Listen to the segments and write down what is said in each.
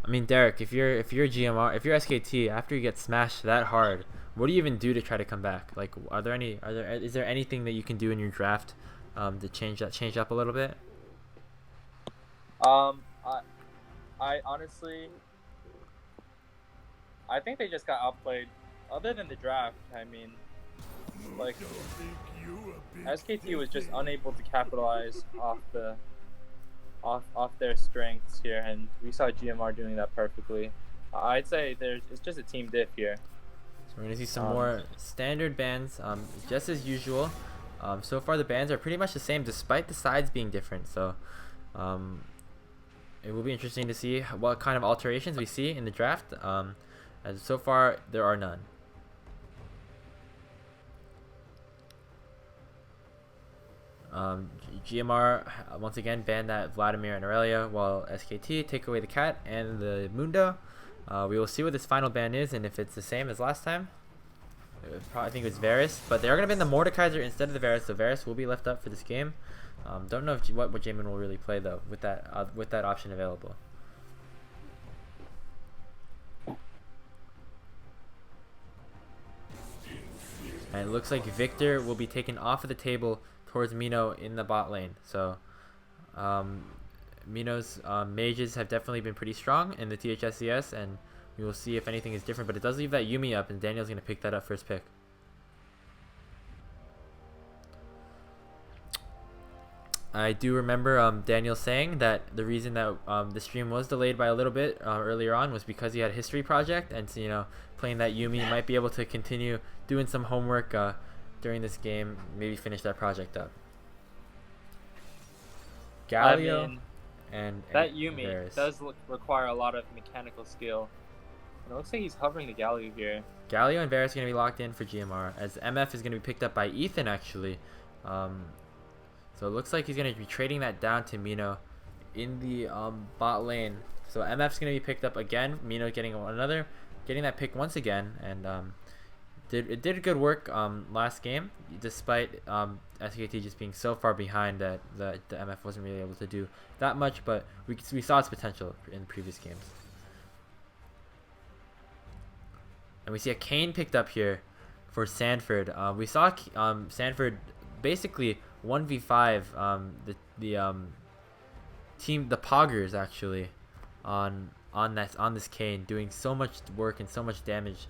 I mean, Derek, if you're GMR, if you're SKT, after you get smashed that hard, what do you even do to try to come back? Like, is there anything that you can do in your draft, to change up a little bit? Um, I, I honestly, I think they just got outplayed. Other than the draft, I mean, like SKT was just unable to capitalize off their strengths here, and we saw GMR doing that perfectly. I'd say it's just a team diff here. So we're gonna see some Um, more standard bans, just as usual. So far the bans are pretty much the same, despite the sides being different. So, um, it will be interesting to see what kind of alterations we see in the draft. As so far there are none. GMR once again banned that Vladimir and Aurelia, while SKT take away the cat and the Mundo. We will see what this final ban is, and if it's the same as last time. I think it was Varus, but they are going to ban the Mordekaiser instead of the Varus, so Varus will be left up for this game. Don't know if what Jamin will really play though with that option available. And it looks like Victor will be taken off of the table towards Mino in the bot lane. So Mino's mages have definitely been pretty strong in the THSCS, and we will see if anything is different. But it does leave that Yumi up, and Daniel's going to pick that up first pick. I do remember Daniel saying that the reason that the stream was delayed by a little bit earlier on was because he had a history project, and so, playing that Yumi might be able to continue doing some homework during this game, maybe finish that project up. Galio, I mean, and that Yumi Varus does require a lot of mechanical skill. And it looks like he's hovering the Galio here. Galio and Varus are going to be locked in for GMR, as MF is going to be picked up by Ethan actually. So it looks like he's going to be trading that down to Mino in the bot lane. So MF's going to be picked up again. Mino getting that pick once again, and it did good work last game, despite SKT just being so far behind that the MF wasn't really able to do that much. But we saw its potential in previous games. And we see a Kane picked up here for Sanford. We saw Sanford basically 1v5 the Poggers actually on this Kane, doing so much work and so much damage.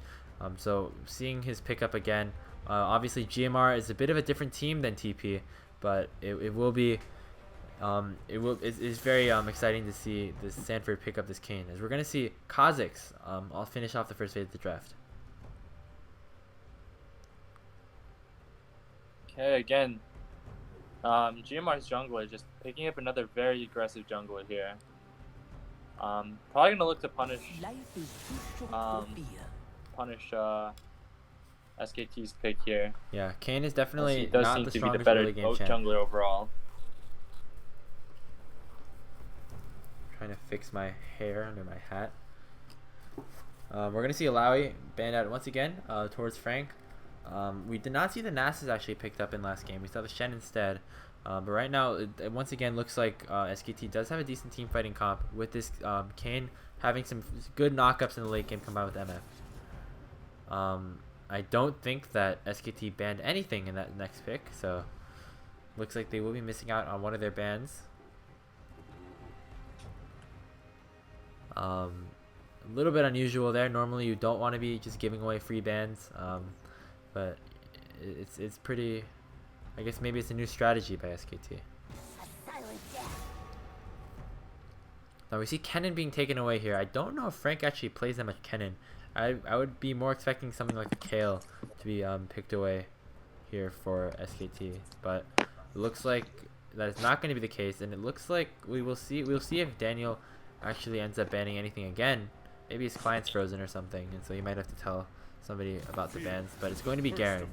So seeing his pickup again, obviously GMR is a bit of a different team than TP, but it's very exciting to see this Sanford pick up this Kane, as we're gonna see Kha'Zix. I'll finish off the first phase of the draft. Okay, again, GMR's jungler just picking up another very aggressive jungler here. Probably gonna look to punish SKT's pick here. Yeah, Kane is definitely does not seem the to be the strongest better early game champ. jungler overall. Trying to fix my hair under my hat. We're gonna see Alawi banned out once again towards Frank. We did not see the Nasus actually picked up in last game. We saw the Shen instead. But right now, it once again looks like SKT does have a decent team fighting comp, with this Kane having some good knockups in the late game combined with MF. I don't think that SKT banned anything in that next pick, so looks like they will be missing out on one of their bans. A little bit unusual there. Normally you don't want to be just giving away free bans, but it's pretty. I guess maybe it's a new strategy by SKT. Now we see Kennen being taken away here. I don't know if Frank actually plays that much Kennen. I would be more expecting something like a Kale to be picked away here for SKT, but it looks like that is not going to be the case, and it looks like we'll see if Daniel actually ends up banning anything again. Maybe his client's frozen or something, and so he might have to tell somebody about the bans, but it's going to be Garen.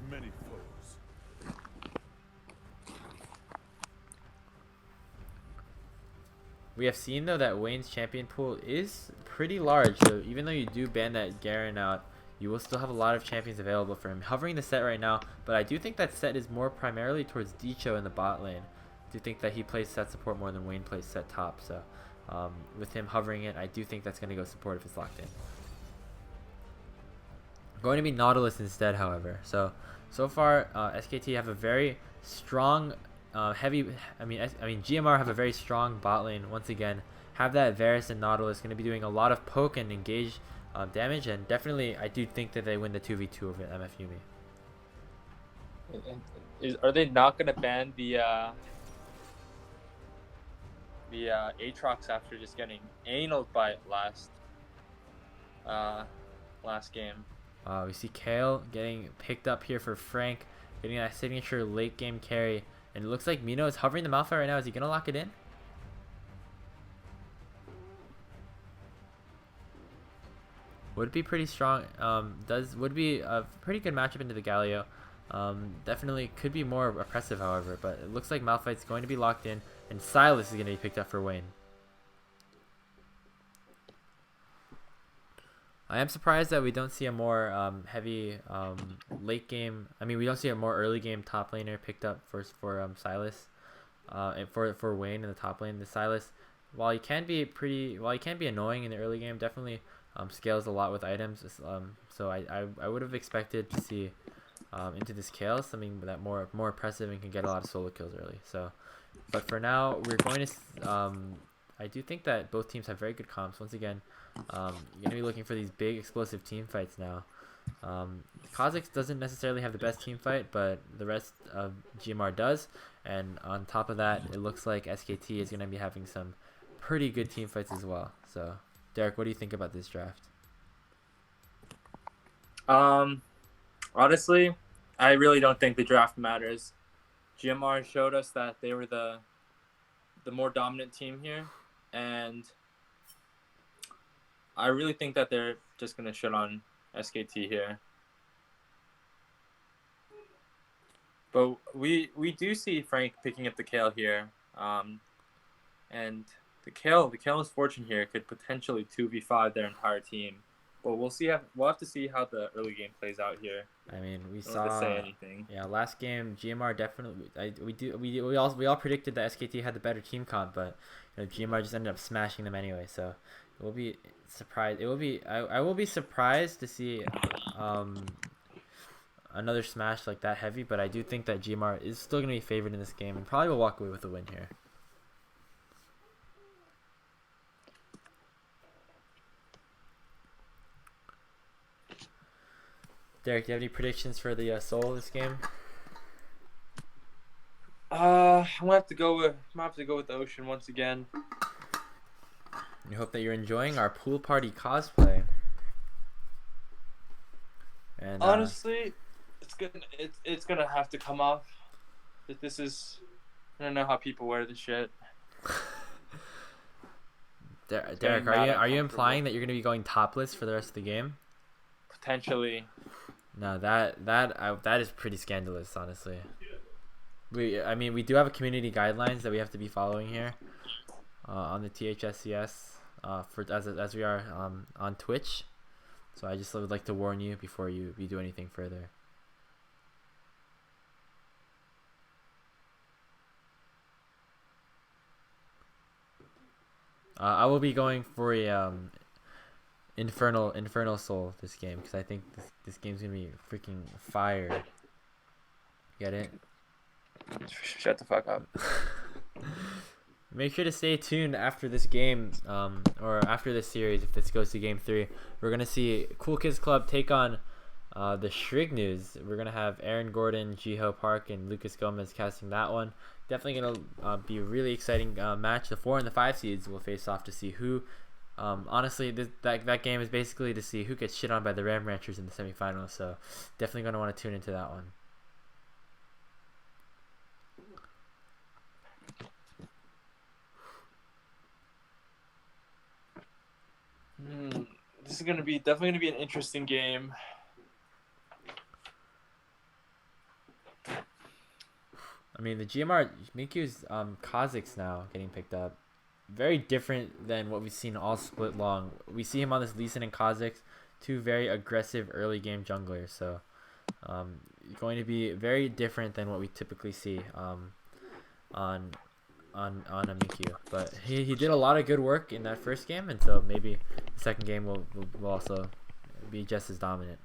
We have seen though that Wayne's champion pool is pretty large, so even though you do ban that Garen out, you will still have a lot of champions available for him. Hovering the set right now, but I do think that set is more primarily towards Dicho in the bot lane. I do think that he plays set support more than Wayne plays set top, so with him hovering it, I do think that's going to go support if it's locked in. Going to be Nautilus instead, however. So far, SKT have a very strong, heavy. GMR have a very strong bot lane. Once again, have that Varus and Nautilus going to be doing a lot of poke and engage damage, and definitely, I do think that they win the 2v2 over MF Yumi. Are they not going to ban the Aatrox after just getting anal by last game? We see Kale getting picked up here for Frank, getting that signature late game carry, and it looks like Mino is hovering the Malphite right now. Is he gonna lock it in? Would be pretty strong. Would be a pretty good matchup into the Galio. Definitely could be more oppressive, however, but it looks like Malphite's going to be locked in, and Silas is going to be picked up for Wayne. I am surprised that we don't see a more heavy late game. We don't see a more early game top laner picked up for Silas, and for Wayne in the top lane. The Silas, while he can be annoying in the early game, definitely scales a lot with items. So I would have expected to see into this Kale something that more oppressive and can get a lot of solo kills early. So, but for now, we're going to. I do think that both teams have very good comps. Once again, you're going to be looking for these big explosive team fights now. Kha'Zix doesn't necessarily have the best team fight, but the rest of GMR does. And on top of that, it looks like SKT is going to be having some pretty good team fights as well. So, Derek, what do you think about this draft? Honestly, I really don't think the draft matters. GMR showed us that they were the more dominant team here, and I really think that they're just going to shit on SKT here. But we do see Frank picking up the Kale here, and the Kale's fortune here could potentially 2v5 their entire team. But we'll have to see how the early game plays out here. We Don't saw. have to say anything. Yeah, last game GMR definitely. We all predicted that SKT had the better team comp, but GMR just ended up smashing them anyway. So it will be surprised. I will be surprised to see another smash like that heavy. But I do think that GMR is still gonna be favored in this game and probably will walk away with a win here. Derek, do you have any predictions for the Soul of this game? I'm gonna have to go with the Ocean once again. We hope that you're enjoying our pool party cosplay. And honestly, it's gonna have to come off. That this is, I don't know how people wear this shit. Derek, are you implying that you're gonna be going topless for the rest of the game? Potentially. No, that is pretty scandalous, honestly. We do have a community guidelines that we have to be following here on the THSCS as we are on Twitch. So I just would like to warn you before you do anything further. I will be going for a Infernal Soul this game because I think this game's gonna be freaking fire. Get it? Shut the fuck up. Make sure to stay tuned after this game, or after this series. If this goes to Game 3, we're gonna see Cool Kids Club take on the Shrig News. We're gonna have Aaron Gordon, Jiho Park, and Lucas Gomez casting that one. Definitely gonna be a really exciting match. The 4 and the 5 seeds will face off to see who. Honestly, that game is basically to see who gets shit on by the Ram Ranchers in the semifinals. So definitely gonna want to tune into that one. This is definitely gonna be an interesting game. The GMR Miku's Kha'Zix now getting picked up. Very different than what we've seen all split long. We see him on this Lee Sin and Kha'Zix, two very aggressive early game junglers. So going to be very different than what we typically see on on a Minkyu, but he did a lot of good work in that first game, and so maybe the second game will also be just as dominant.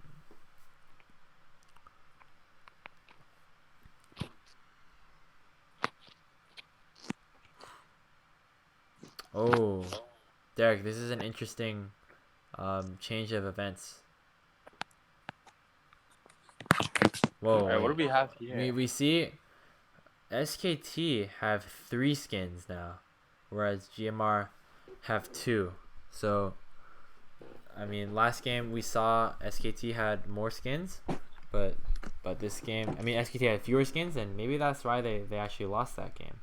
Oh, Derek, this is an interesting change of events. Whoa! All right, what do we have here? We see SKT have 3 skins now, whereas GMR have 2. So, I mean, last game we saw SKT had more skins, but this game, I mean, SKT had fewer skins, and maybe that's why they actually lost that game.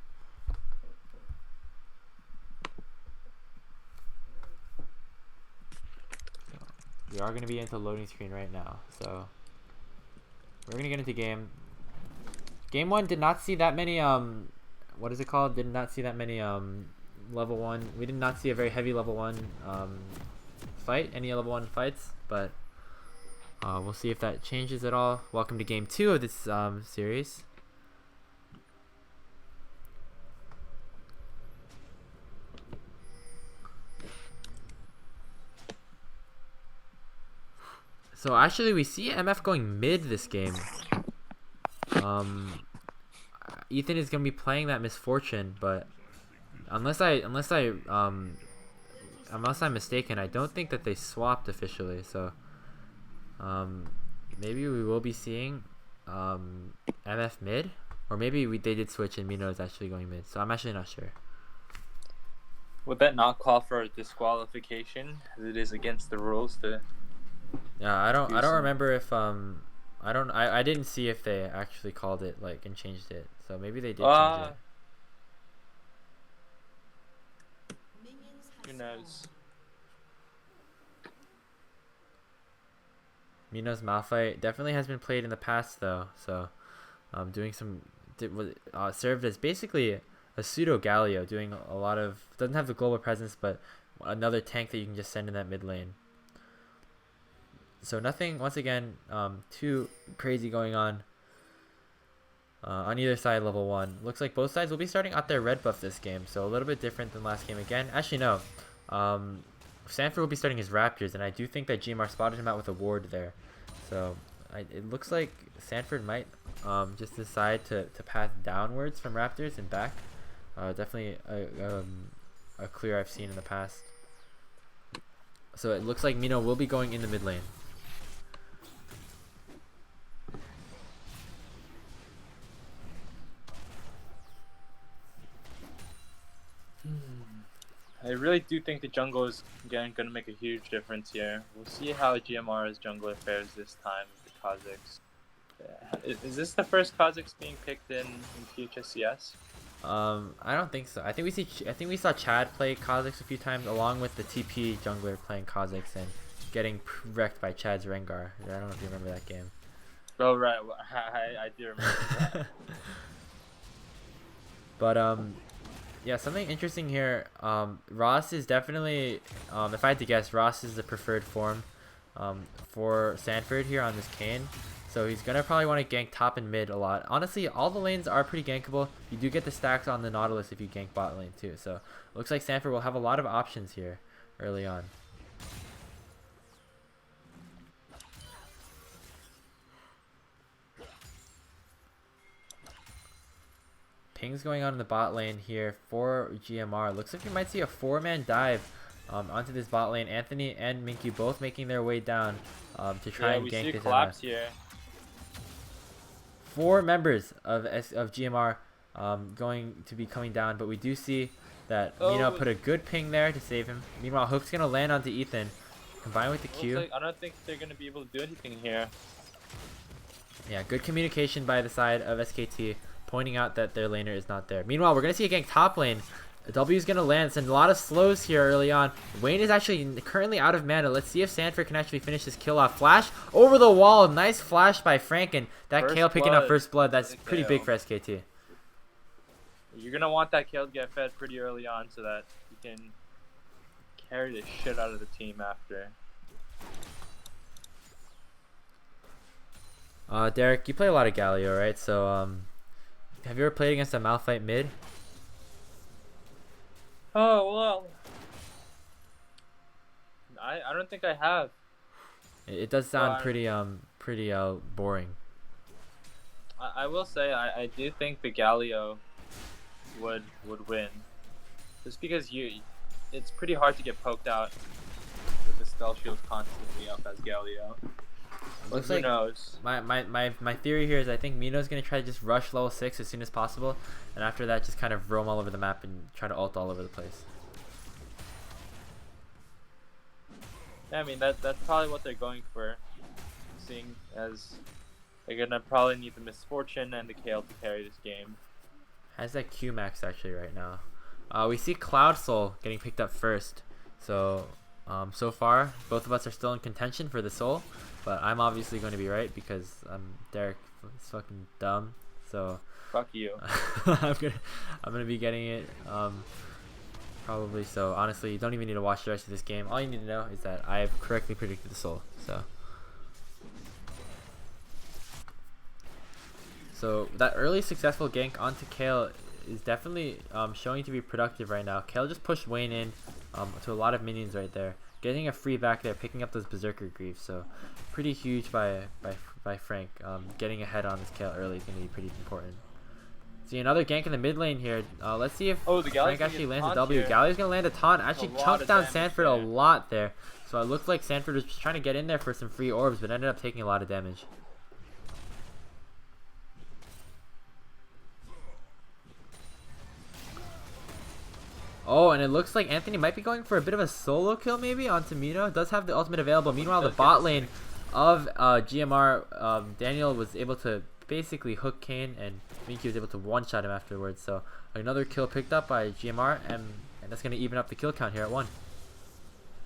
We are going to be into loading screen right now, so we're going to get into game. Game 1 did not see that many, what is it called? Did not see that many, level 1. We did not see a very heavy level 1, fight, any level 1 fights, but we'll see if that changes at all. Welcome to game 2 of this, series. So actually we see MF going mid this game. Ethan is gonna be playing that Misfortune, but unless I'm mistaken, I don't think that they swapped officially. So maybe we will be seeing MF mid, or maybe they did switch and Mino is actually going mid. So I'm actually not sure. Would that not call for a disqualification? As it is against the rules to. Yeah, I don't remember if I didn't see if they actually called it like and changed it. So maybe they did change it. Who knows? Mino's Malphite definitely has been played in the past though, so doing some served as basically a pseudo Galio, doing a lot of, doesn't have the global presence, but another tank that you can just send in that mid lane. So nothing, once again, too crazy going on either side. Level 1 looks like both sides will be starting out their red buff this game, so a little bit different than last game again. Actually no, Sanford will be starting his Raptors, and I do think that GMR spotted him out with a ward there, so it looks like Sanford might just decide to path downwards from Raptors and back. Definitely a clear I've seen in the past. So it looks like Mino will be going in the mid lane. I really do think the jungle is again going to make a huge difference here. We'll see how GMR's jungler fares this time with the Kazakhs. Is this the first Kazakhs being picked in THSCS? I don't think so. I think we saw Chad play Kazakhs a few times, along with the TP jungler playing Kazakhs and getting wrecked by Chad's Rengar. I don't know if you remember that game. Oh right, I do remember that. But yeah, something interesting here. Ross is definitely, if I had to guess, Ross is the preferred form for Sanford here on this Kayn. So he's going to probably want to gank top and mid a lot. Honestly, all the lanes are pretty gankable. You do get the stacks on the Nautilus if you gank bot lane too. So it looks like Sanford will have a lot of options here early on. Pings going on in the bot lane here for GMR. Looks like we might see a 4-man dive onto this bot lane. Anthony and Minkyu both making their way down to try and gank this collapse here. 4 members of GMR going to be coming down, but we do see that Mino put a good ping there to save him. Meanwhile, Hook's going to land onto Ethan, combined with the Q. Like, I don't think they're going to be able to do anything here. Yeah, good communication by the side of SKT, pointing out that their laner is not there. Meanwhile, we're going to see a gank top lane. A W is going to land. Send a lot of slows here early on. Wayne is actually currently out of mana. Let's see if Sanford can actually finish this kill off. Flash over the wall. Nice flash by Franken. That Kale picking up first blood. That's pretty big for SKT. You're going to want that Kale to get fed pretty early on so that you can carry the shit out of the team after. Derek, you play a lot of Galio, right? So, have you ever played against a Malphite mid? Oh well, I don't think I have. It does So sound pretty boring. I will say I do think the Galio would win, just because it's pretty hard to get poked out with the spell shield constantly up as Galio. But Looks who like knows? my theory here is I think Mino's gonna try to just rush level 6 as soon as possible, and after that just kind of roam all over the map and try to ult all over the place. Yeah, I mean that's probably what they're going for, seeing as they're gonna probably need the Misfortune and the Kale to carry this game. Has that Q max actually right now? We see Cloud Soul getting picked up first, so so far both of us are still in contention for the soul, but I'm obviously going to be right because Derek is fucking dumb. So Fuck you. I'm gonna be getting it probably. So honestly, you don't even need to watch the rest of this game. All you need to know is that I've correctly predicted the soul. So that early successful gank onto Kale is definitely showing to be productive right now. Kale just pushed Wayne in to a lot of minions right there, getting a free back there, picking up those Berserker Greaves. So pretty huge by Frank. Getting ahead on this Kale early is going to be pretty important. See another gank in the mid lane here. Let's see if Frank actually lands a W. Galio's going to land a taunt. Actually chunks down Sanford a lot there. So it looked like Sanford was just trying to get in there for some free orbs, but ended up taking a lot of damage. Oh, and it looks like Anthony might be going for a bit of a solo kill maybe onto Mino. Does have the ultimate available. Meanwhile, the bot lane of GMR, Daniel was able to basically hook Kane, and Minky was able to one-shot him afterwards. So another kill picked up by GMR, and that's going to even up the kill count here at 1.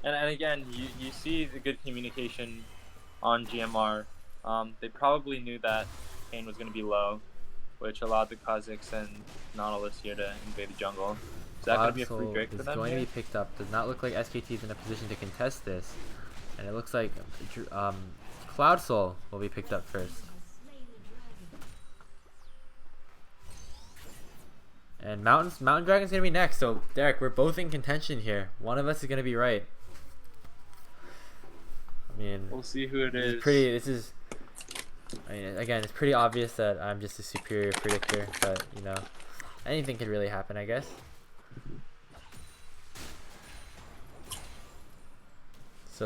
And again, you see the good communication on GMR. They probably knew that Kane was going to be low, which allowed the Kha'Zix and Nautilus here to invade the jungle. Is that going to be a free Drake for them? It's going to be picked up. Does not look like SKT is in a position to contest this. And it looks like Cloud Soul will be picked up first. And Mountain Dragon's going to be next. So, Derek, we're both in contention here. One of us is going to be right. I mean, we'll see who it is. I mean, again, it's pretty obvious that I'm just a superior predictor. But, you know, anything could really happen, I guess.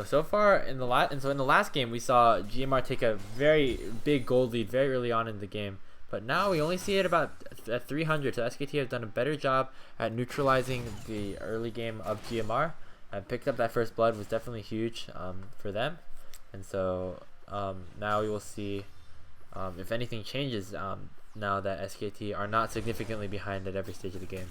So far in the last game we saw GMR take a very big gold lead very early on in the game, but now we only see it about at 300. So SKT have done a better job at neutralizing the early game of GMR, and picked up that first blood was definitely huge for them. And so now we will see if anything changes now that SKT are not significantly behind at every stage of the game.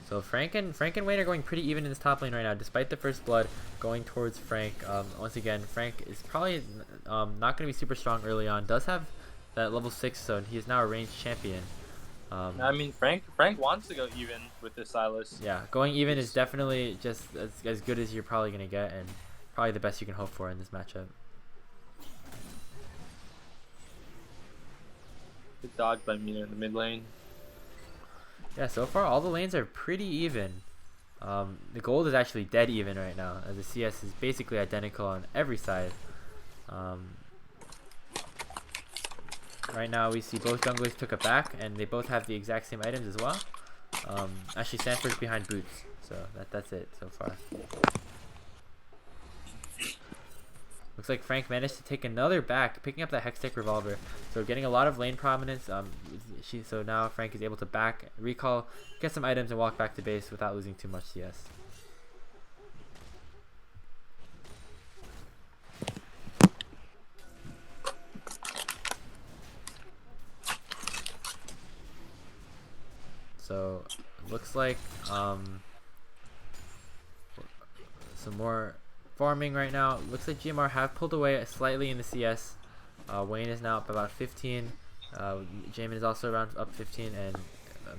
So Frank and Wayne are going pretty even in this top lane right now, despite the first blood going towards Frank. Once again, Frank is probably not going to be super strong early on. Does have that level 6 zone. He is now a ranged champion. I mean, Frank wants to go even with the Silas. Yeah, going even is definitely just as good as you're probably going to get, and probably the best you can hope for in this matchup. Good dodge by Mina in the mid lane. Yeah, so far all the lanes are pretty even. The gold is actually dead even right now, as the CS is basically identical on every side. Right now we see both junglers took it back, and they both have the exact same items as well. Actually, Sanford's behind Boots, so that's it so far. Looks like Frank managed to take another back, picking up that Hextech Revolver. So getting a lot of lane prominence. So now Frank is able to back, recall, get some items, and walk back to base without losing too much CS. So looks like some more farming right now. Looks like GMR have pulled away slightly in the CS. Wayne is now up about 15. Jamin is also around up 15, and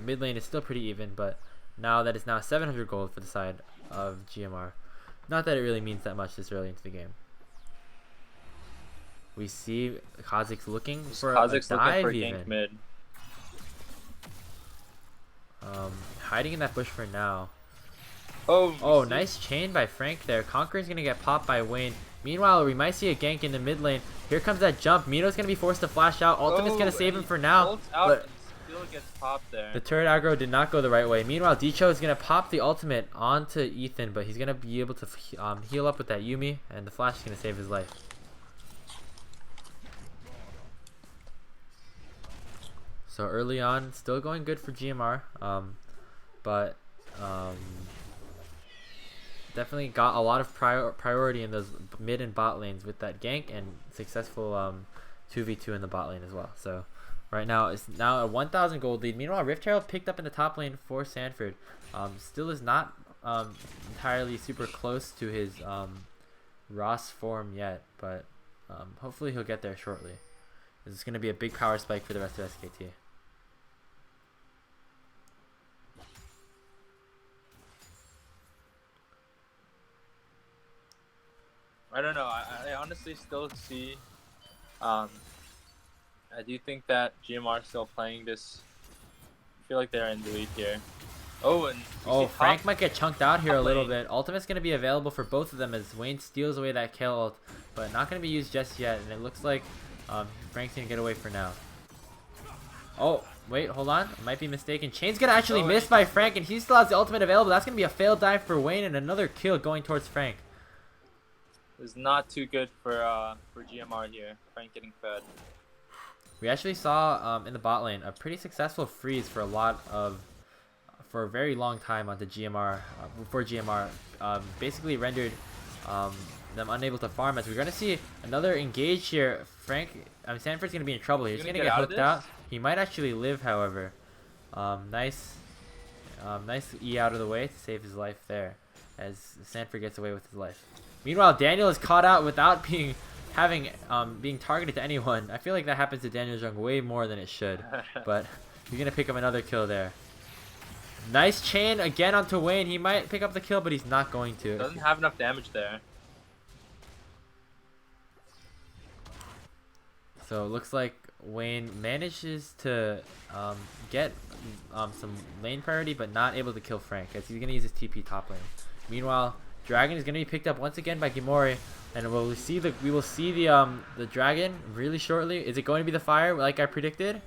mid lane is still pretty even, but now that is now 700 gold for the side of GMR. Not that it really means that much this early into the game. We see Kha'Zix looking for a dive gank mid. Hiding in that bush for now. Oh, Nice chain by Frank there. Conqueror's gonna get popped by Wayne. Meanwhile, we might see a gank in the mid lane. Here comes that jump. Mino's gonna be forced to flash out. Ultimate's gonna save him for now. But still gets popped there. the turret aggro did not go the right way. Meanwhile, Dicho is gonna pop the ultimate onto Ethan, but he's gonna be able to heal up with that Yumi, and the flash is gonna save his life. So early on, still going good for GMR, but definitely got a lot of priority in those mid and bot lanes with that gank and successful 2v2 in the bot lane as well. So right now it's now a 1,000 gold lead. Meanwhile, Rift Herald picked up in the top lane for Sanford. Still is not entirely super close to his Ross form yet, but hopefully he'll get there shortly. This is going to be a big power spike for the rest of SKT. I don't know. I honestly still see. I do think that GMR is still playing this. I feel like they're in the lead here. Frank might get chunked out here a little bit. Ultimate's going to be available for both of them as Wayne steals away that kill ult, but not going to be used just yet. And it looks like Frank's going to get away for now. Oh, wait, hold on. Might be mistaken. Chain's going to actually miss by Frank, and he still has the ultimate available. That's going to be a failed dive for Wayne and another kill going towards Frank. Is not too good for GMR here. Frank getting fed. We actually saw in the bot lane a pretty successful freeze for a very long time onto GMR before GMR basically rendered them unable to farm. As we're gonna see another engage here. Sanford's gonna be in trouble here. He's gonna get hooked out. He might actually live, however. Nice E out of the way to save his life there, as Sanford gets away with his life. Meanwhile, Daniel is caught out without being targeted to anyone. I feel like that happens to Daniel Jung way more than it should, but he's gonna pick up another kill there. Nice chain again onto Wayne. He might pick up the kill, but he's not going to. Doesn't have enough damage there. So it looks like Wayne manages to get some lane priority, but not able to kill Frank, as he's gonna use his TP top lane. Meanwhile, Dragon is going to be picked up once again by Gimori, and we will see the dragon really shortly. Is it going to be the fire like I predicted?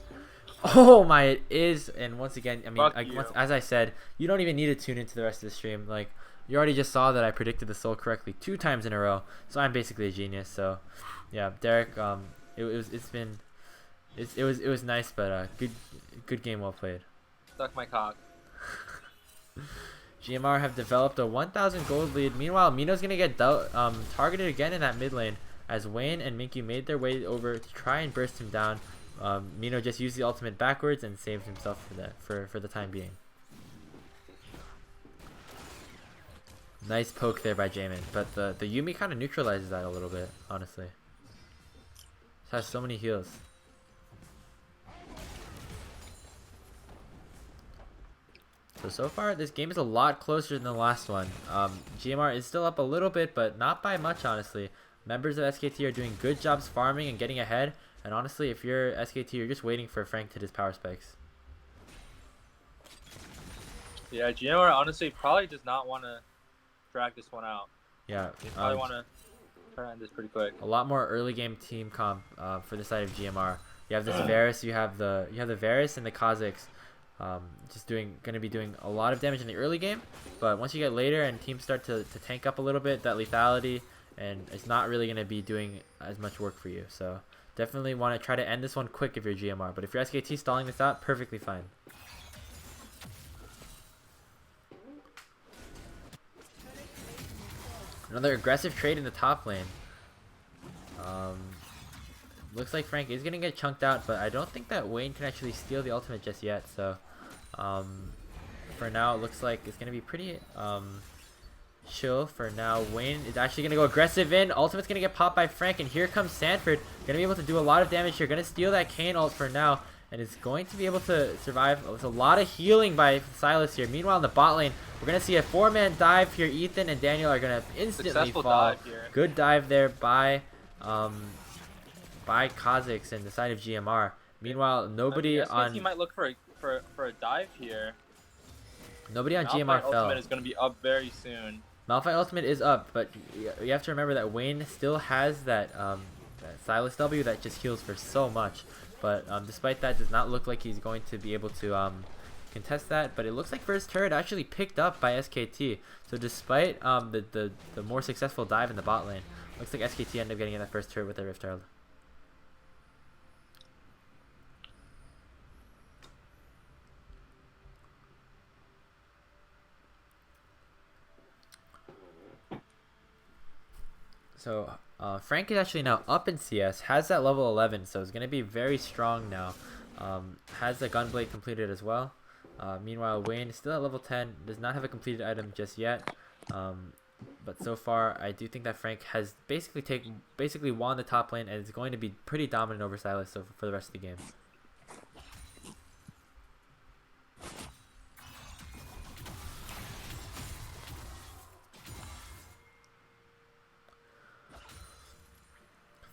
Oh my, it is. And once again, I mean, as I said, you don't even need to tune into the rest of the stream. Like, you already just saw that I predicted the soul correctly 2 times in a row, so I'm basically a genius. So yeah, Derek, it was nice, but good game, well played. Suck my cock. GMR have developed a 1,000 gold lead. Meanwhile, Mino's going to get targeted again in that mid lane, as Wayne and Minkyu made their way over to try and burst him down. Mino just used the ultimate backwards and saved himself for the time being. Nice poke there by Jamin, but the Yumi kind of neutralizes that a little bit, honestly. It has so many heals. So far, this game is a lot closer than the last one. GMR is still up a little bit, but not by much, honestly. Members of SKT are doing good jobs farming and getting ahead. And honestly, if you're SKT, you're just waiting for Frank to hit his power spikes. Yeah, GMR honestly probably does not want to drag this one out. Yeah. They probably want to try to end this pretty quick. A lot more early game team comp for the side of GMR. You have this Varus, you have the Varus and the Kha'Zix. Just gonna be doing a lot of damage in the early game, but once you get later and teams start to tank up a little bit, that lethality, and it's not really gonna be doing as much work for you. So definitely want to try to end this one quick if you're GMR, but if you're SKT stalling this out, perfectly fine. Another aggressive trade in the top lane. Looks like Frank is gonna get chunked out, but I don't think that Wayne can actually steal the ultimate just yet. So for now, it looks like it's gonna be pretty chill for now. Wayne is actually gonna go aggressive in. Ultimate's gonna get popped by Frank, and here comes Sanford. Gonna be able to do a lot of damage here. Gonna steal that Kayn ult for now, and is going to be able to survive with a lot of healing by Silas here. Meanwhile, in the bot lane, we're going to see a 4-man dive here. Ethan and Daniel are going to instantly Successful fall. dive here. Good dive there by Kha'Zix and the side of GMR. Meanwhile, nobody on... SKT might look for a dive here. Nobody on Malphite GMR fell. ultimate is going to be up very soon. Malphite ultimate is up, but you have to remember that Wayne still has that, that Silas W that just heals for so much. But despite that, does not look like he's going to be able to contest that. But it looks like first turret actually picked up by SKT. So despite the more successful dive in the bot lane, looks like SKT ended up getting in that first turret with their Rift Herald. So Frank is actually now up in CS, has that level 11, so it's going to be very strong now. Has the Gunblade completed as well. Meanwhile, Wayne is still at level 10, does not have a completed item just yet. But so far, I do think that Frank has basically won the top lane and is going to be pretty dominant over Silas for the rest of the game.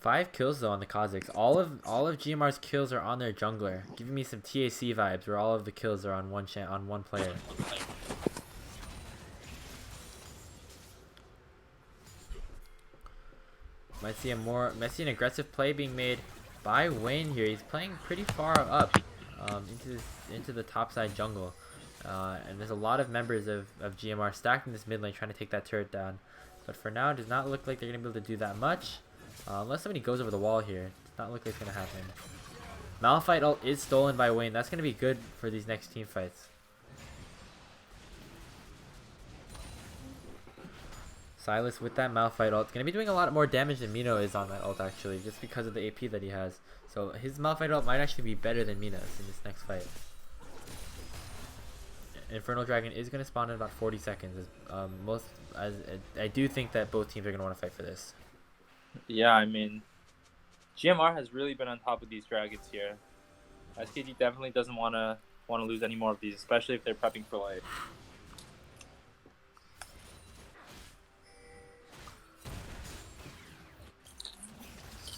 Five kills though on the Kha'Zix. All of GMR's kills are on their jungler, giving me some TAC vibes where all of the kills are on one player. Might see an aggressive play being made by Wayne here. He's playing pretty far up into the top side jungle, and there's a lot of members of GMR stacked in this mid lane trying to take that turret down. But for now, it does not look like they're gonna be able to do that much. Unless somebody goes over the wall here. Does not look like it's going to happen. Malphite ult is stolen by Wayne. That's going to be good for these next team fights. Silas with that Malphite ult. Going to be doing a lot more damage than Mino is on that ult actually. Just because of the AP that he has. So his Malphite ult might actually be better than Mina's in this next fight. Infernal Dragon is going to spawn in about 40 seconds. I do think that both teams are going to want to fight for this. Yeah, I mean, GMR has really been on top of these dragons here. SKT definitely doesn't want to lose any more of these, especially if they're prepping for life.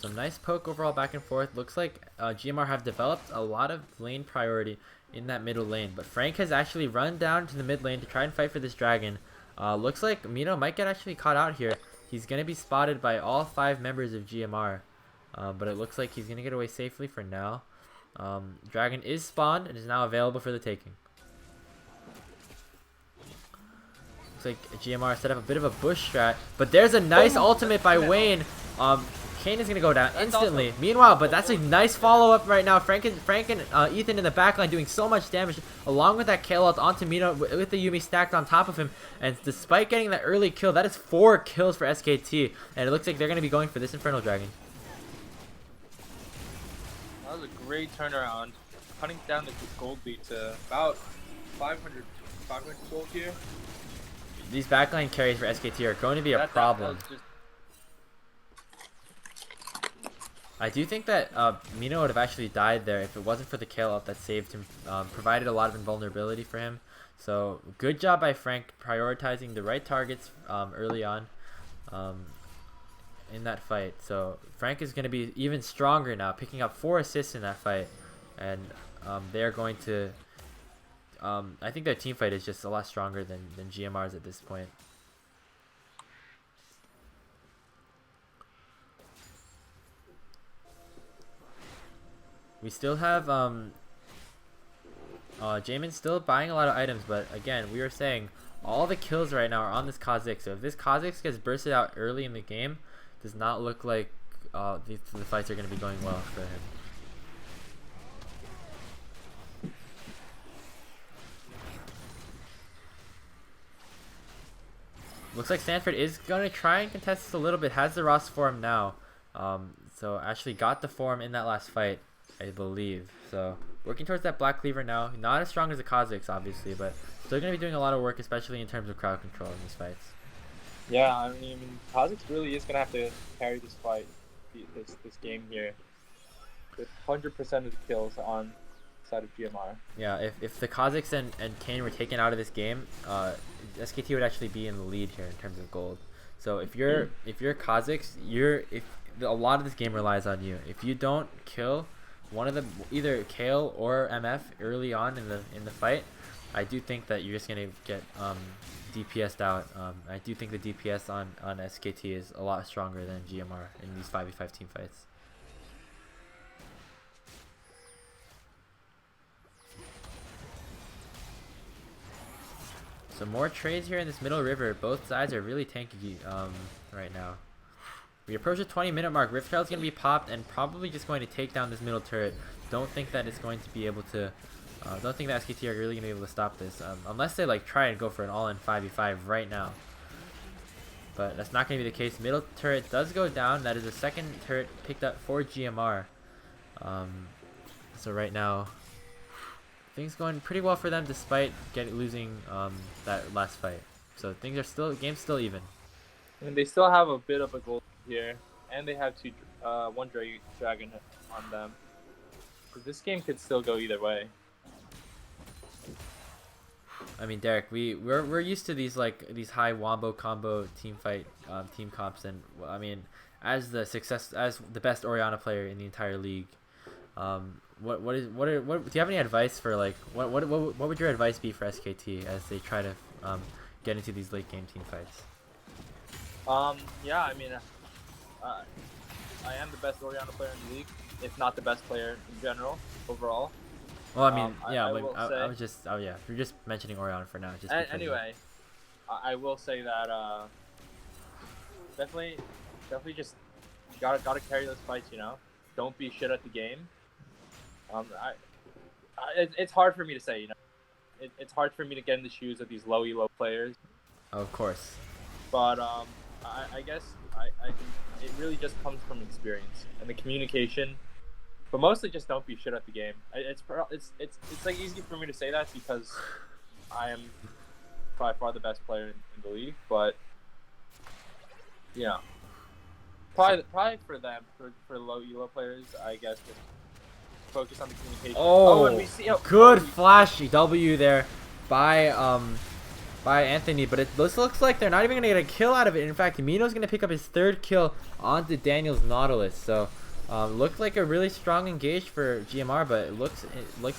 Some nice poke overall back and forth. Looks like GMR have developed a lot of lane priority in that middle lane, but Frank has actually run down to the mid lane to try and fight for this dragon. Looks like Mino might get actually caught out here. He's going to be spotted by all 5 members of GMR, but it looks like he's going to get away safely for now. Dragon is spawned and is now available for the taking. Looks like GMR set up a bit of a bush strat, but there's a nice ultimate by Wayne. Kane is going to go down instantly. Meanwhile, but that's a nice follow-up right now. Frank and Ethan in the backline doing so much damage, along with that kill out onto Mino with the Yuumi stacked on top of him. And despite getting that early kill, that is 4 kills for SKT. And it looks like they're going to be going for this Infernal Dragon. That was a great turnaround. Cutting down the gold lead to about 500 gold here. These backline carries for SKT are going to be a problem. I do think that Mino would have actually died there if it wasn't for the kill up that saved him, provided a lot of invulnerability for him. So good job by Frank prioritizing the right targets early on in that fight. So Frank is going to be even stronger now, picking up 4 assists in that fight, and they're going to. I think their team fight is just a lot stronger than GMR's at this point. We still have Jamin's still buying a lot of items, but again, we were saying all the kills right now are on this Kha'Zix. So if this Kha'Zix gets bursted out early in the game, does not look like the fights are going to be going well for him. Looks like Stanford is going to try and contest this a little bit. Has the Ross form now. So actually got the form in that last fight, I believe. So working towards that Black Cleaver now. Not as strong as the Kha'Zix, obviously, but still going to be doing a lot of work, especially in terms of crowd control in these fights. Yeah, I mean, Kha'Zix really is going to have to carry this fight, this game here, with 100% of the kills on side of GMR. Yeah, if the Kazakhs and Kane were taken out of this game, SKT would actually be in the lead here in terms of gold. So if you're Kazakhs, a lot of this game relies on you. If you don't kill one of them, either Kale or MF early on in the fight, I do think that you're just gonna get DPS'd out. I do think the DPS on SKT is a lot stronger than GMR in these 5v5 team fights. So more trades here in this middle river. Both sides are really tanky right now. We approach the 20-minute mark. Riftchild's going to be popped and probably just going to take down this middle turret. Don't think that it's going to be able to... don't think that SKT are really going to be able to stop this. Unless they like try and go for an all-in 5v5 right now. But that's not going to be the case. Middle turret does go down. That is the second turret picked up for GMR. So right now... things going pretty well for them despite losing that last fight. So things are still, game's still even. And they still have a bit of a goal here, and they have one dragon on them. So this game could still go either way. I mean, Derek, we're used to these high wombo combo team fight team comps, and I mean, as the best Orianna player in the entire league. What do you have any advice for what would your advice be for SKT as they try to get into these late game team fights? Yeah, I mean, I am the best Orianna player in the league, if not the best player in general overall. Well, I mean, yeah, I was just you're just mentioning Orianna for now. Just anyway, I will say that definitely just gotta carry those fights. You know, don't be shit at the game. It's hard for me to say, you know. It's hard for me to get in the shoes of these low elo players. Of course. But I guess I think it really just comes from experience and the communication. But mostly just don't be shit at the game. It's like easy for me to say that because I am by far the best player in the league. But yeah, probably for them, for low elo players, I guess. Just focus on the communication. And we see good flash W there by Anthony, but this looks like they're not even gonna get a kill out of it. In fact, Mino's gonna pick up his third kill onto Daniel's Nautilus. So looked like a really strong engage for GMR, but it looks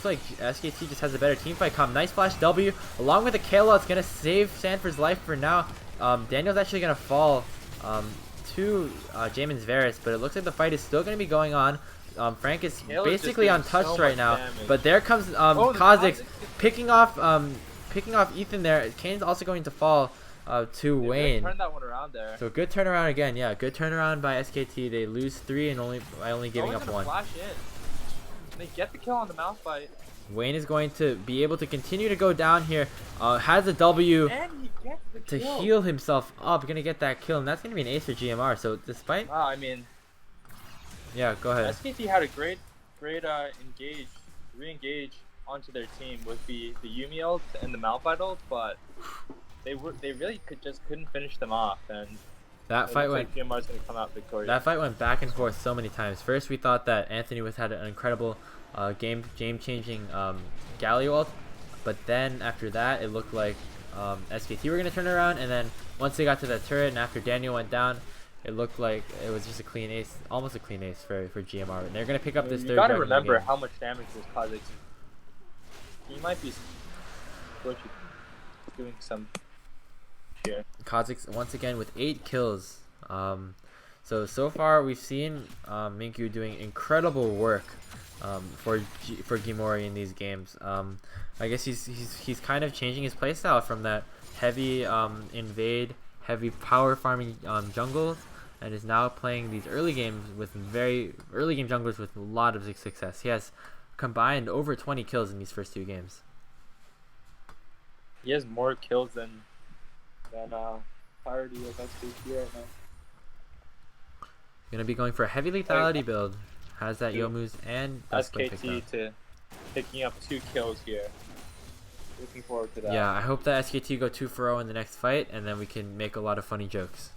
like SKT just has a better team fight comp. Nice flash W along with a Kayla. It's gonna save Sanford's life for now. Daniel's actually gonna fall to Jamin's Varus, but it looks like the fight is still gonna be going on. Frank is basically untouched right now, but there comes Kazakhs picking off Ethan there. Kane's also going to fall to Wayne. Turn that one around there. So good turnaround again, yeah. Good turnaround by SKT. They lose 3 and only giving up 1. Flash in. And they get the kill on the mouth fight. Wayne is going to be able to continue to go down here. Has a W to heal himself up. Gonna get that kill, and that's gonna be an ace for GMR. So despite, I mean. Yeah, go ahead. SKT had a great re-engage onto their team with the Yumi ult and the Malphite ult, but they really couldn't finich them off, and that fight went. Like GMR's gonna come out victorious. That fight went back and forth so many times. First, we thought that Anthony had an incredible game-changing Galio ult, but then after that, it looked like SKT were gonna turn around, and then once they got to that turret, and after Daniel went down. It looked like it was just a clean ace, almost a clean ace for GMR. And they're gonna pick up this third. You gotta remember how much damage this Kazakhs. He might be doing some here. Kazakhs once again with 8 kills. So far we've seen Minku doing incredible work for Gimori in these games. I guess he's kind of changing his playstyle from that heavy invade, heavy power farming jungles. And is now playing these early games with early game junglers with a lot of success. He has combined over 20 kills in these first 2 games. He has more kills than Priority of SKT right now. Gonna be going for a heavy lethality build. Has that Yomu's and SKT to picking up 2 kills here. Looking forward to that. Yeah, I hope that SKT go 2-0 in the next fight, and then we can make a lot of funny jokes.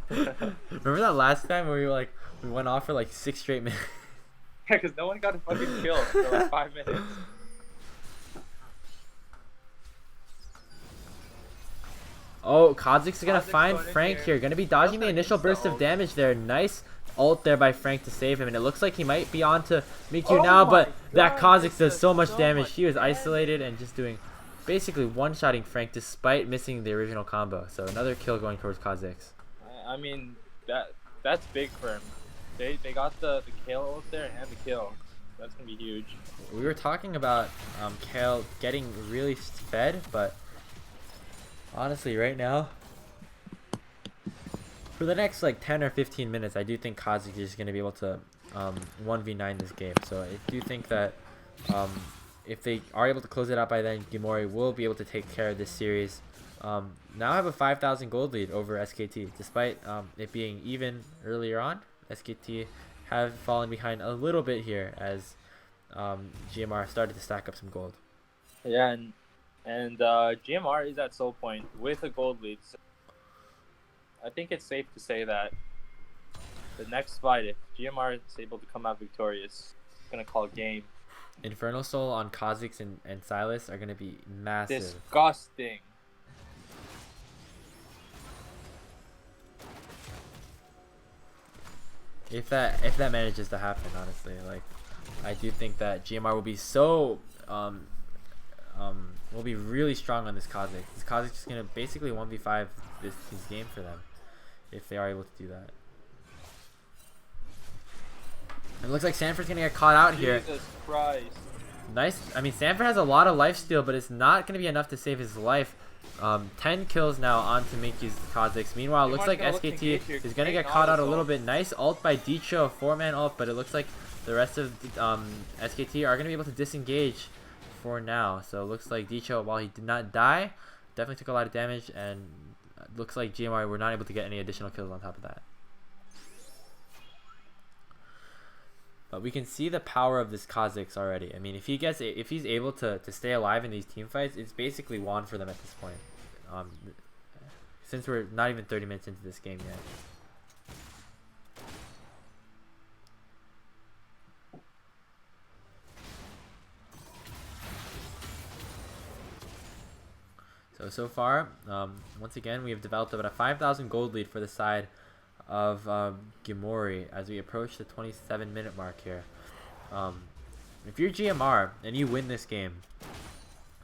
Remember that last time where we went off for like 6 straight minutes? Yeah, because no one got a fucking kill for like 5 minutes. Oh, Kha'Zix is gonna Kha'Zix find going in Frank here. here. Gonna be dodging the That's initial insta burst of ult. damage there. Nice ult there by Frank to save him, and it looks like he might be on to Mikyu Oh now, my but that God, Kha'Zix this does does so much so damage. much He was damage. isolated and just doing basically one-shotting Frank despite missing the original combo. So another kill going towards Kha'Zix. I mean, that's big for him. They got the Kale ult there and the kill. That's gonna be huge. We were talking about Kale getting really fed, but honestly, right now, for the next like 10 or 15 minutes, I do think Kha'Zix is going to be able to 1v9 this game. So I do think that if they are able to close it out by then, Gimori will be able to take care of this series. Now have a 5,000 gold lead over SKT. Despite it being even earlier on, SKT have fallen behind a little bit here as GMR started to stack up some gold. Yeah, and GMR is at soul point with a gold lead. So I think it's safe to say that the next fight, if GMR is able to come out victorious, it's gonna call game. Infernal Soul on Kha'Zix and Silas are going to be massive. Disgusting. If that manages to happen, honestly, like I do think that GMR will be so will be really strong on this Kha'Zix. This Kha'Zix is gonna basically 1v5 this game for them if they are able to do that. It looks like Sanford's gonna get caught out here. Jesus Christ. Nice. I mean, Sanford has a lot of life steal, but it's not gonna be enough to save his life. 10 kills now onto Mikyu's Kha'Zix. Meanwhile, it looks like SKT is going to get caught out a little bit. Nice ult by Dicho, 4-man ult, but it looks like the rest of SKT are going to be able to disengage for now. So it looks like Dicho, while he did not die, definitely took a lot of damage, and it looks like GMR were not able to get any additional kills on top of that. But we can see the power of this Kha'Zix already. I mean, if he's able to stay alive in these team fights, it's basically won for them at this point. Since we're not even 30 minutes into this game yet. So far, once again, we have developed about a 5,000 gold lead for the side of Gimori as we approach the 27-minute mark here. If you're GMR and you win this game,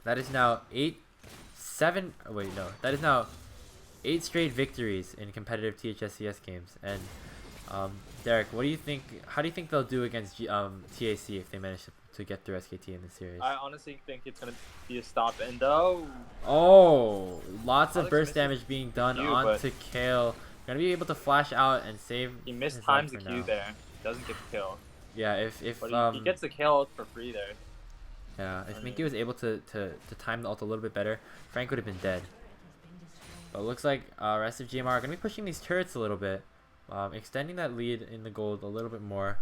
that is now 8 straight victories in competitive THSCS games. And Derek, what do you think? How do you think they'll do against TAC if they manage to get through SKT in this series? I honestly think it's gonna be a stop and lots of burst damage being done onto Kale. Gonna be able to flash out and save. He missed times the Q there. Doesn't get the kill. Yeah, if he gets the kill for free there. Yeah, if Mikyu was able to time the ult a little bit better, Frank would have been dead. But it looks like rest of GMR are gonna be pushing these turrets a little bit, extending that lead in the gold a little bit more.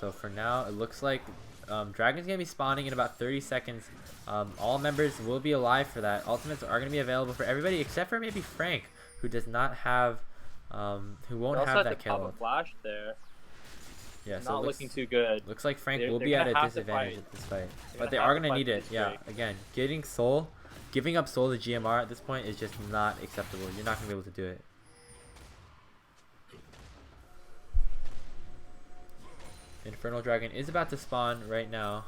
So for now, it looks like Dragon's going to be spawning in about 30 seconds. All members will be alive for that. Ultimates are going to be available for everybody except for maybe Frank, who does not have, who won't have that kill. Flash there. Yeah, so not looking too good. Looks like Frank will be at a disadvantage at this fight. But they are going to need it. Yeah, again, giving up soul to GMR at this point is just not acceptable. You're not going to be able to do it. Infernal Dragon is about to spawn right now.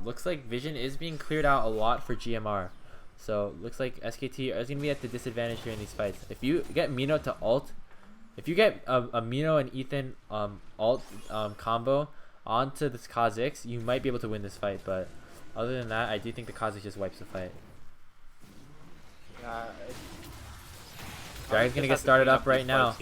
Looks like vision is being cleared out a lot for GMR. So looks like SKT is going to be at the disadvantage here in these fights. If you get Mino to ult, if you get a Mino and Ethan ult combo onto this Kha'Zix, you might be able to win this fight. But other than that, I do think the Kha'Zix just wipes the fight. Dragon's going to get started up right now.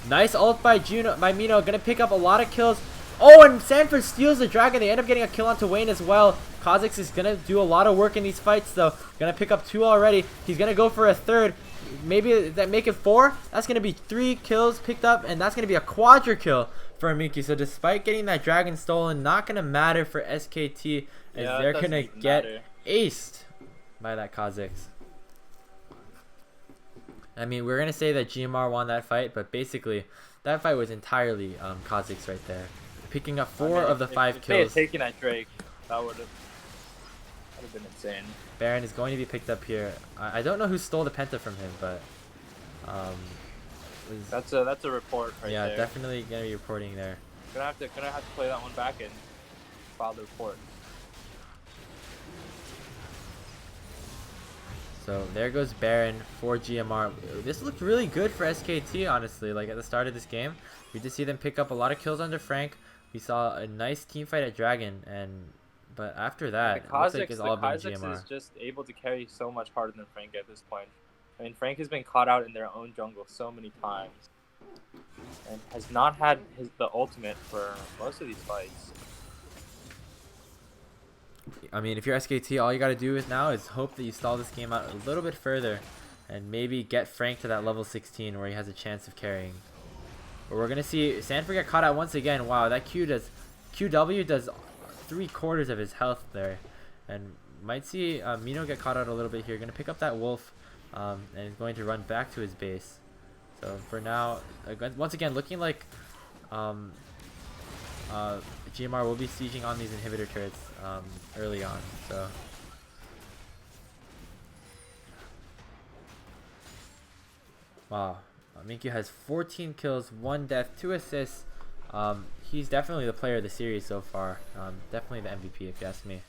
Nice ult by Mino, gonna pick up a lot of kills. Oh, and Sanford steals the Dragon. They end up getting a kill onto Wayne as well. Kha'Zix is gonna do a lot of work in these fights though. Gonna pick up 2 already. He's gonna go for a 3rd. Maybe that make it 4. That's gonna be 3 kills picked up, and that's gonna be a quadra kill for Mikyu. So despite getting that Dragon stolen, not gonna matter for SKT as they're gonna get aced by that Kha'Zix. I mean, we're gonna say that GMR won that fight, but basically, that fight was entirely Kazakh's right there, picking up I 4 mean, of the 5 if they had kills. taken that Drake, that would have been insane. Baron is going to be picked up here. I don't know who stole the penta from him, but That's a report right yeah, there. definitely gonna be reporting there. Gonna have to play that one back and file the report. So there goes Baron for GMR. This looked really good for SKT, honestly. Like at the start of this game, we did see them pick up a lot of kills under Frank. We saw a nice team fight at Dragon, but after that, it looks like it's all been GMR. Is just able to carry so much harder than Frank at this point. I mean, Frank has been caught out in their own jungle so many times, and has not had the ultimate for most of these fights. I mean, if you're SKT, all you gotta do is hope that you stall this game out a little bit further, and maybe get Frank to that level 16 where he has a chance of carrying. But we're gonna see Sanford get caught out once again. Wow, that QW does 3/4 of his health there, and might see Mino get caught out a little bit here. Gonna pick up that wolf, and is going to run back to his base. So for now, once again, looking like GMR will be sieging on these inhibitor turrets early on. So wow, Minkyu has 14 kills, 1 death, 2 assists. He's definitely the player of the series so far. Definitely the MVP if you ask me.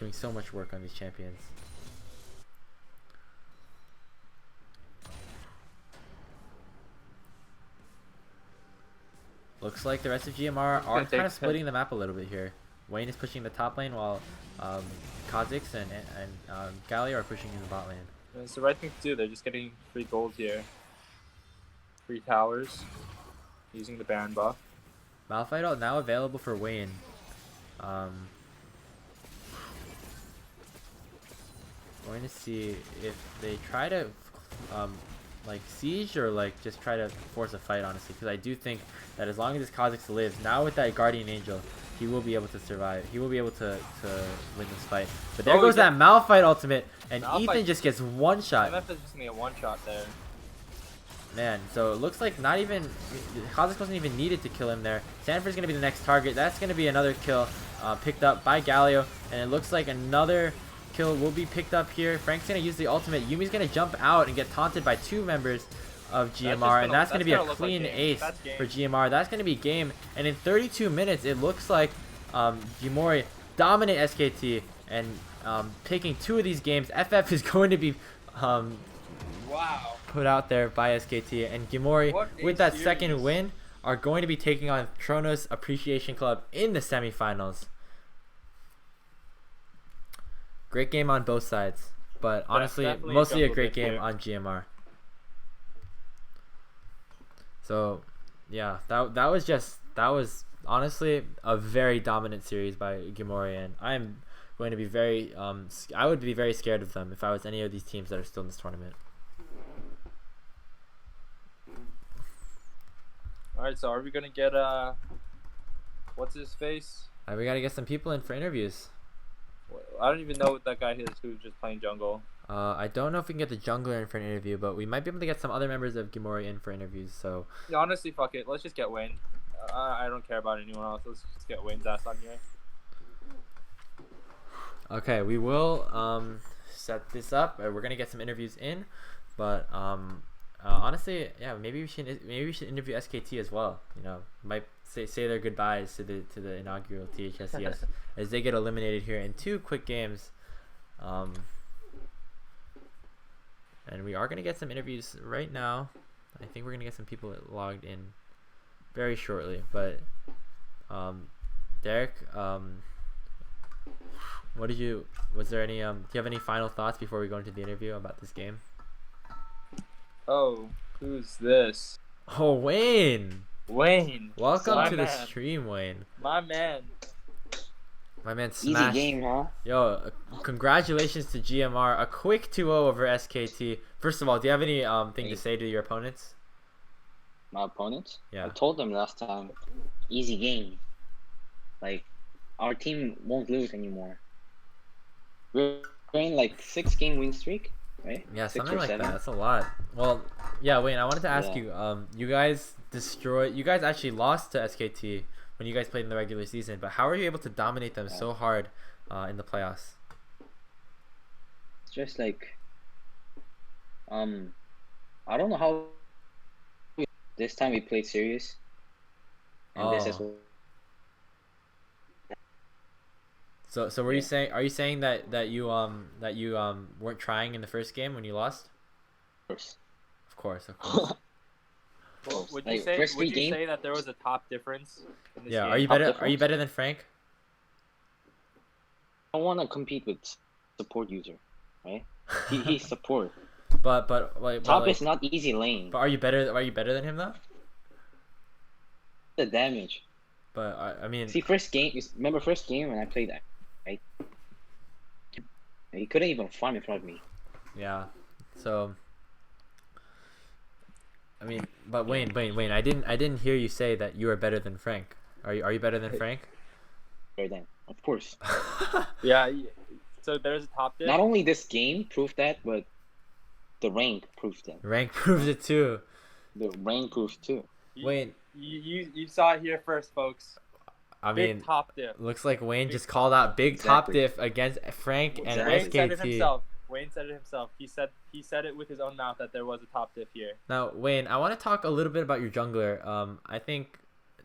Doing so much work on these champions. Looks like the rest of GMR are kind of splitting the map a little bit here. Wayne is pushing the top lane while Kazakhs and Gali are pushing in the bot lane. It's the right thing to do. They're just getting free gold here. Free towers. Using the Baron buff. Malphite now available for Wayne. Going to see if they try to like siege or like just try to force a fight, honestly, because I do think that as long as this Kazakhs lives, now with that Guardian Angel, he will be able to survive. He will be able to win this fight. But there goes that Malphite ultimate, and Ethan just gets one shot. MF is just gonna get one shot there. Man, so it looks like not even Kazakhs wasn't even needed to kill him there. Sanford's gonna be the next target. That's gonna be another kill picked up by Galio, and it looks like another kill will be picked up here. Frank's gonna use the ultimate. Yumi's gonna jump out and get taunted by 2 members of GMR, and that's gonna be a clean ace for GMR. That's gonna be game, and in 32 minutes, it looks like Gimori dominate SKT and taking 2 of these games. FF is going to be put out there by SKT, and Gimori with that second win are going to be taking on Tronos Appreciation Club in the semifinals. Great game on both sides, but honestly, mostly a great game on GMR. So, yeah, that was honestly a very dominant series by Gimori, and I'm going to be very I would be very scared of them if I was any of these teams that are still in this tournament. All right, so are we gonna get what's his face? We gotta get some people in for interviews. I don't even know what that guy is who's just playing jungle. I don't know if we can get the jungler in for an interview, but we might be able to get some other members of Gimori in for interviews. So yeah, honestly, fuck it. Let's just get Wayne. I don't care about anyone else. Let's just get Wayne's ass on here. Okay, we will set this up. We're gonna get some interviews in, but honestly, yeah, maybe we should interview SKT as well. You know, might say their goodbyes to the inaugural THSCS as they get eliminated here in 2 quick games. And we are gonna get some interviews right now. I think we're gonna get some people logged in very shortly. But Derek, was there any do you have any final thoughts before we go into the interview about this game? Oh, who's this? Oh, Wayne. Wayne. Welcome to the stream, Wayne. My man. My man smashed. Easy game, huh? Yo, congratulations to GMR. A quick 2-0 over SKT. First of all, do you have any thing to say to your opponents? My opponents? Yeah. I told them last time, easy game. Like, our team won't lose anymore. We're in like 6-game win streak, right? Yeah, 6 something or like 7. that. That's a lot. Well, yeah, Wayne, I wanted to ask Yeah. you, you guys actually lost to SKT when you guys played in the regular season, but how were you able to dominate them so hard in the playoffs? It's just like I don't know how this time we played serious, and this is Oh, so were you yeah. saying, are you saying that you weren't trying in the first game when you lost? Of course. Of course, of course. Of Well, course. Like first would 3 you games, say that there was a top difference in this Yeah, game? top are you difference. better than Frank? I don't want to compete with support user, right? He's support. But Top is not easy lane. but are you better than him though? The damage. But I mean, See, remember first game when I played that, right? He couldn't even farm in front of me. yeah. So I mean, but Yeah. Wayne, I didn't hear you say that you are better than Frank. Are you better than Frank? Better than, of course. Yeah. So there's a top diff. Not only this game proved that, but the rank proved that. Rank proves it too. The rank proves too. Wayne, You saw it here first, folks. I Big mean, top diff. looks like Wayne just called out big top Exactly. diff against Frank and Exactly. Wayne said it SKT. himself. Wayne said it himself. He said it with his own mouth that there was a top diff here. Now, Wayne, I want to talk a little bit about your jungler. I think,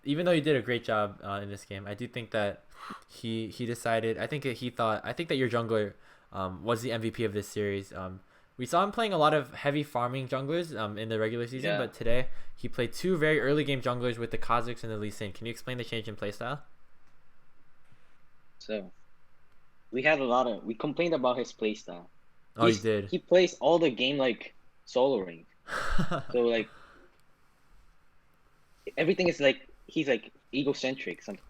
even though you did a great job in this game, I do think that he decided. I think that your jungler was the MVP of this series. We saw him playing a lot of heavy farming junglers in the regular season, Yeah. but today he played 2 very early game junglers with the Kha'Zix and the Lee Sin. Can you explain the change in playstyle? So we complained about his playstyle. Oh, you did. He plays all the game like solo rank. So like everything is like he's like egocentric, something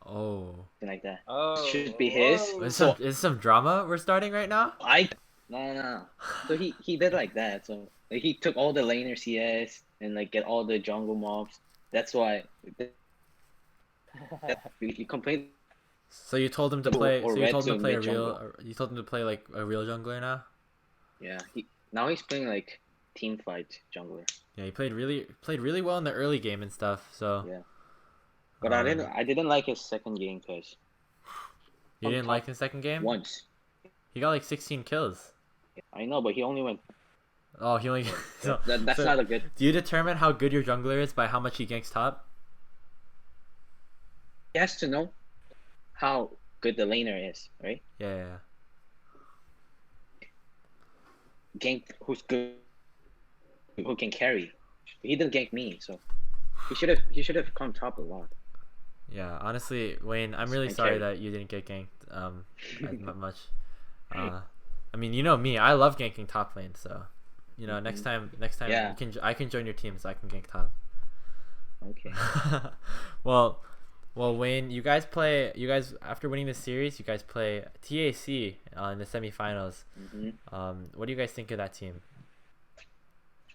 Oh, like that. Oh, Should be his. whoa. is some drama we're starting right now? No. So he did like that. So like, he took all the laner CS and like get all the jungle mobs. That's why he complained. So you told him to play. Or So you red told him to zone play a mid real. jungle. You told him to play like a real jungler now. Yeah, now he's playing like team fight jungler. Yeah, he played really well in the early game and stuff. So Yeah. But I didn't like his second game because You didn't like his second game? once. He got like 16 kills. I know, but he only went. Oh, he only. So, That's so not a good. do you determine how good your jungler is by how much he ganks top? He has to know how good the laner is, right? Yeah. Gank who's good, who can carry. He didn't gank me, so he should have come top a lot. Yeah, honestly, Wayne, I'm really And sorry carry. that you didn't get ganked as much. I mean, you know me, I love ganking top lane, so next time Yeah. I can join your team so I can gank top. Okay. well, Wayne, you guys after winning the series, you guys play TAC in the semifinals. What do you guys think of that team?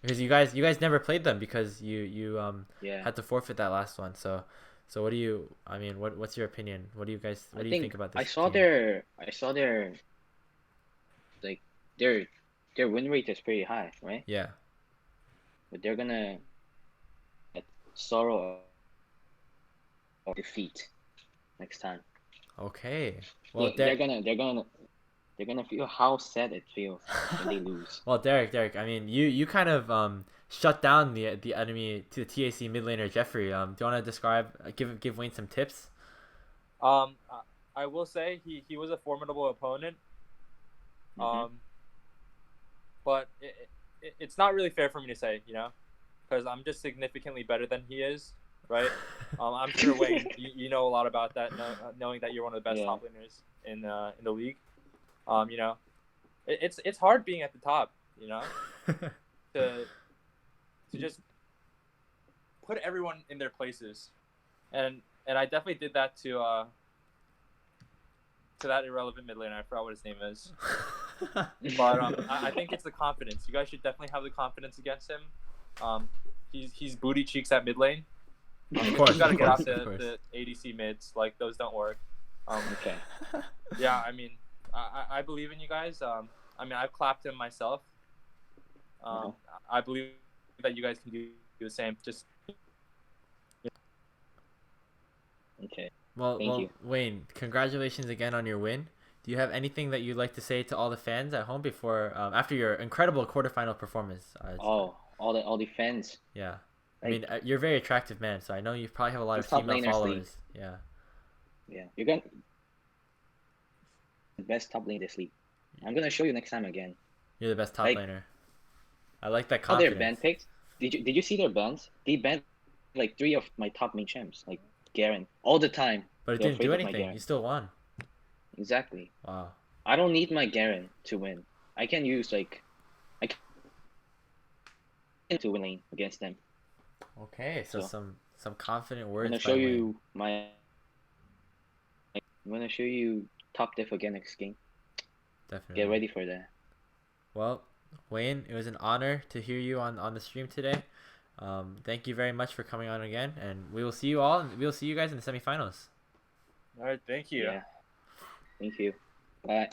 Because you guys never played them because you Yeah. had to forfeit that last one. So what do you? I mean, what's your opinion? What do you think about this? I saw team? their like their win rate is pretty high, right? Yeah. But they're gonna get sorrow of defeat next time. Okay. Well, They're gonna feel how sad it feels when they lose. Well, Derek, I mean, you kind of shut down the enemy to the TAC mid laner Jeffrey. Do you want to give Wayne some tips? I will say he was a formidable opponent. But it's not really fair for me to say, because I'm just significantly better than he is, right? I'm sure Wayne, you know a lot about that, knowing that you're one of the best top laners in the league. It's hard being at the top, to just put everyone in their places, and I definitely did that to that irrelevant mid laner. I forgot what his name is. But I think it's the confidence. You guys should definitely have the confidence against him. He's booty cheeks at mid lane. Of course, You gotta get out of the ADC mids. Those don't work. Okay. Yeah, I mean, I believe in you guys. I mean, I've clapped him myself. I believe that you guys can do the same. Just Okay. Well, Thank you. Wayne, congratulations again on your win. Do you have anything that you'd like to say to all the fans at home before, after your incredible quarterfinal performance? All the fans. Yeah. I Like, mean, you're a very attractive man, so I know you probably have a lot of it's top female laners league. followers. Yeah. Yeah, you're gonna the best top lane this league. I'm gonna show you next time again. You're the best top Like, laner. I like that how their confidence. ban picks. Did you see their bans? They banned like 3 of my top main champs, like Garen, all the time. But it They're didn't do afraid of my anything. Garen. You still won. Exactly. Wow. I don't need my Garen to win. I can use I can to win lane against them. Okay, so So, some confident I'm words gonna by show Wayne. you my. I'm gonna show you top diff again next game. Definitely. Get ready for that. Well, Wayne, it was an honor to hear you on the stream today. Thank you very much for coming on again, and we will see you all. We will see you guys in the semifinals. all right. Thank you. Yeah. Thank you. Bye.